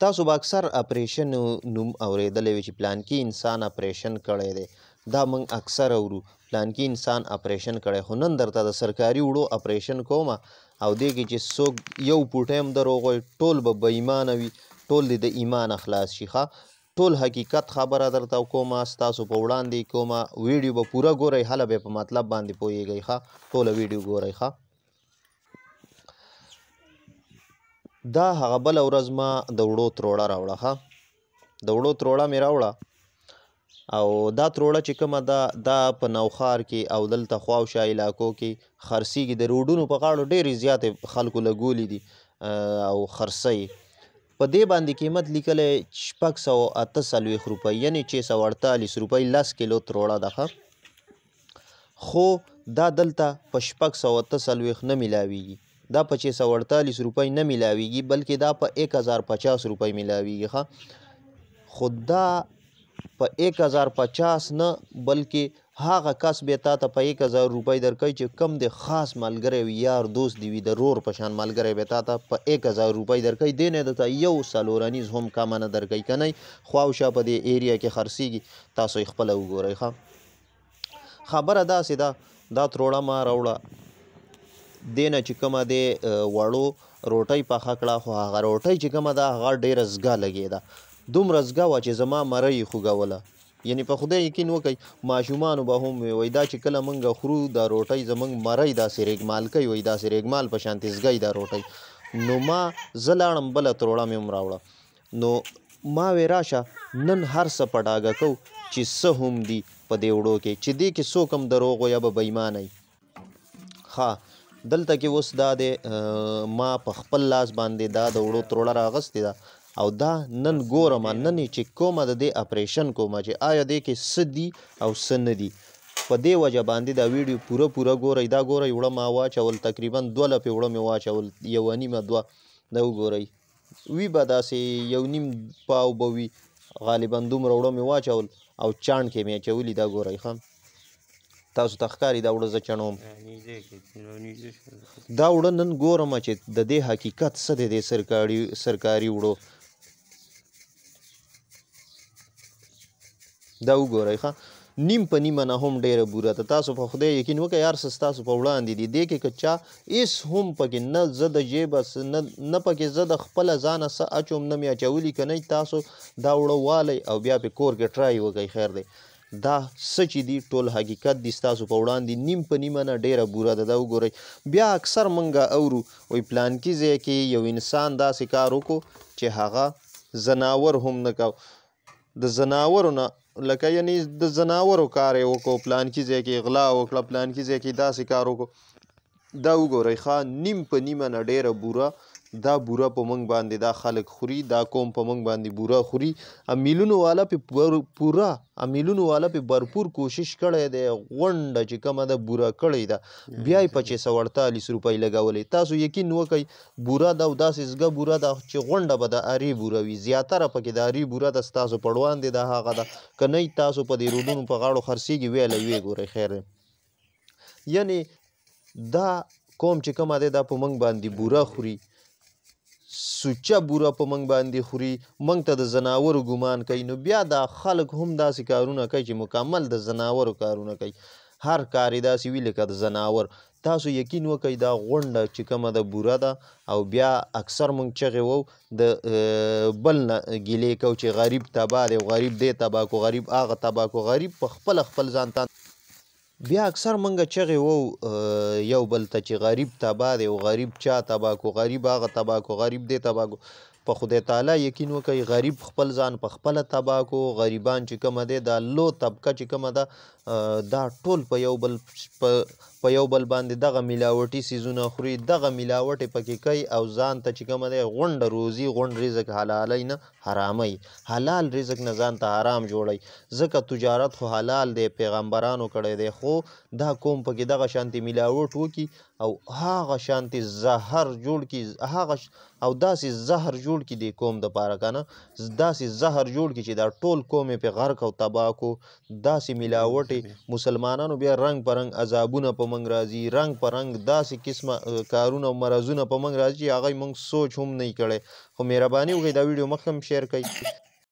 تاسو به اکثر اپریشن نوم اورېدلی وي چې پلانکي انسان اپریشن کړی دی. دا موږ اکثر اورو پلانکي انسان اپریشن کړی، خو نن درته د سرکاري وړو اپریشن کومه او دې کې چې څوک یو پوټی هم دروغ وایي ټول به بېایمانه وي، ټول دې د ایمانه خلاص شي. ښه ټول حقیقت خبره درته کومه، ستاسو په وړاندې کومه. ویډیو به پوره ګورئ، هله به په مطلب باندې پوهیږئ. ښه ټوله ویډیو ګورئ. ښه دا هغه بله ورځ ما د وړو تروړه راوړه. ښه د وړو تروړه مې راوړه او دا تروړه چې کومه ده دا په نوښار کې او دلته خواوشا علاقو کې خرڅېږي. د روډونو په غاړو ډېرې زیاتې خلکو لګولي دي او خرڅوي. په دې باندې قیمت لیکلی 648 روپۍ یعنې 648 روپۍ 10 کیلو تروړه ده. ښه خو دا دلته په 648 نه میلاویږي، دا په 648 روپۍ نه میلاویږي بلکې دا په 1050 روپۍ میلاویږي. ښه خو دا په 1050 نه بلکې هغه کس بیا تا ته په 1000 روپۍ درکوي چې کم د خاص ملګری وي، یار دوست دي وي، د رور په شان ملګری بیا تا ته په 1000 روپۍ درکوي. دې نه درته یو څلورنیز هم کمه نه درکوي. که نه خواوشا په دې ایریا کې خرڅېږي، تاسو یې خپله وګورئ. ښه خبره داسې ده دا تروړه ما راوړه، دې نه چې کومه دی وړو روټۍ پخه کړه، خو هغه روټۍ چې کومه ده هغه ډېره زګه لګېده. دومره زګه وه چې زما مری یې خوږوله. یعنې په خدای یقین وکئ ماشومانو به هم وایي دا چې کله موږ خورو دا روټۍ زموږ مری داسې ریګمال کوي، وایي داسې ریګمال په شانتې زګی دا روټۍ. نو زه لاړم بله تروړه مې هم راوړه. نو ما وی راشه نن هر څه په ډاګه کوو چې څه هم دي په دې وړو کې، چې دې کې څوک هم دروغ وایي به بېایمانه وي. ښه دلته کې اوس دا دی ما په خپل لاس باندې دا د وړو تروړه راغستې ده او دا نن ګورم، نن چې کومه د دې اپریشن کومه چې آیا دې کې څه دي او څه نه دي. په دې وجه باندې دا ویډیو پوره ګورئ. دا ګورئ وړه ما واچول، تقریبا 2 لپې وړه مې واچول، 1.5 2 دا وګورئ وي به داسې 1.5 پاو به وي غالبا، دومره وړه مې واچول او چاڼ کې مې اچولي. دا ګورئ ښه تاسو ته ښکاري دا وړه زه چڼوم. دا وړه نن ګورم چې د دې حقیقت څه دی د سرکاري وړو. دا وګورئ ښه نیم په نیمه نه هم ډېره بوره ده. تاسو په خدای یقین وکړئ هر څه ستاسو په وړاندې دي. دې کې که چا هېڅ هم پکې نه زه د جیبه نه پکې زه د خپله ځانه څه اچوم نه مې اچولي. که نه تاسو دا وړه والئ او بیا پې کور کې ټرای وکئ. خیر دی دا څه چې دي ټول حقیقت دي ستاسو په وړاندې. نیم په نیمه نه ډېره بوره ده. دا وګورئ بیا اکثر موږ اورو وایي پلانکي ځای کې یو انسان داسې کار وکړو چې هغه ځناور هم نه کو، د ځناورو نه لکه یعنې د ځناورو کار یې وکړو، پلانکي ځای کې غلا وکړه، پلانکي ځای کې داسې کار وکړو. دا وګورئ ښه نیم په نیمه نه ډېره بوره. دا بوره په موږ باندې دا خلک خوري، دا قوم په موږ باندې بوره خوري. امیلونو والا پې پوره امیلونو والا پې بھرپور کوشش کړی دی، غونډه چې کومه ده بوره کړې ده، بیا یې په 648 روپۍ لګولې. تاسو یقین وکئ بوره ده او داسې زګه بوره ده چې غونډه به د ارې بوره وي، زیاتره پکې د ارې بوره ده. ستاسو په وړاندې ده هغه ده، که نه تاسو په دې روډونو په غاړو خرڅېږي ویله ویې ګورئ. خیر دی یعنې دا قوم چې کومه دی دا په موږ باندې بوره خوري، سوچه بوره په موږ باندې خوري، موږ ته د ځناورو ګمان کوي. نو بیا دا خلک هم داسې کارونه کوي چې مکمل د ځناورو کارونه کوي، هر کار یې داسې وي لکه د ځناور. تاسو یقین وکئ دا غونډه چې کومه ده بوره ده او بیا اکثر موږ چغې وو د بل نه ګیلې کوو چې غریب تباه دی، غریب دې تباه کو، غریب هغه تباه کو، غریب په خپله خپل ځان ته بیا اکثر موږ چغې وو یو بل ته چې غریب تباه دی او غریب چا تباه کو، غریب هغه تباه کو، غریب دې تباه کو. په خدای تعالی یقین وکئ غریب خپل ځان په خپله تباه کو. غریبان چې کومه دی دا لو طبقه چې کومه ده دا ټول په یو بل باندې دغه ملاوټي څیزونه خوري، دغه ملاوټ یې پکې کوي او ځان ته چې کومه دی غونډه روزي غونډ رزق حلالوي نه حراموي، حلال رزق نه ځان ته حرام جوړوي. ځکه تجارت خو حلال دی، پیغمبرانو کړی دی، خو دا قوم پکې دغه شانتې ملاوټ وکړي او هغه شانتې زهر جوړ کړي، هغه او داسې زهر جوړ کړي د قوم دپاره که نه، داسې زهر جوړ کړي چې دا ټول قوم یې پې غرق او تباه کو. داسې ملاوټ غټې مسلمانانو بیا رنګ په رنګ عذابونه په موږ راځي، رنګ په رنګ داسې قسمه کارونه او مرضونه په موږ راځي چې هغه موږ سوچ هم نه کړی. خو مهرباني وکړئ دا ویډیو مخکې هم شیر کړئ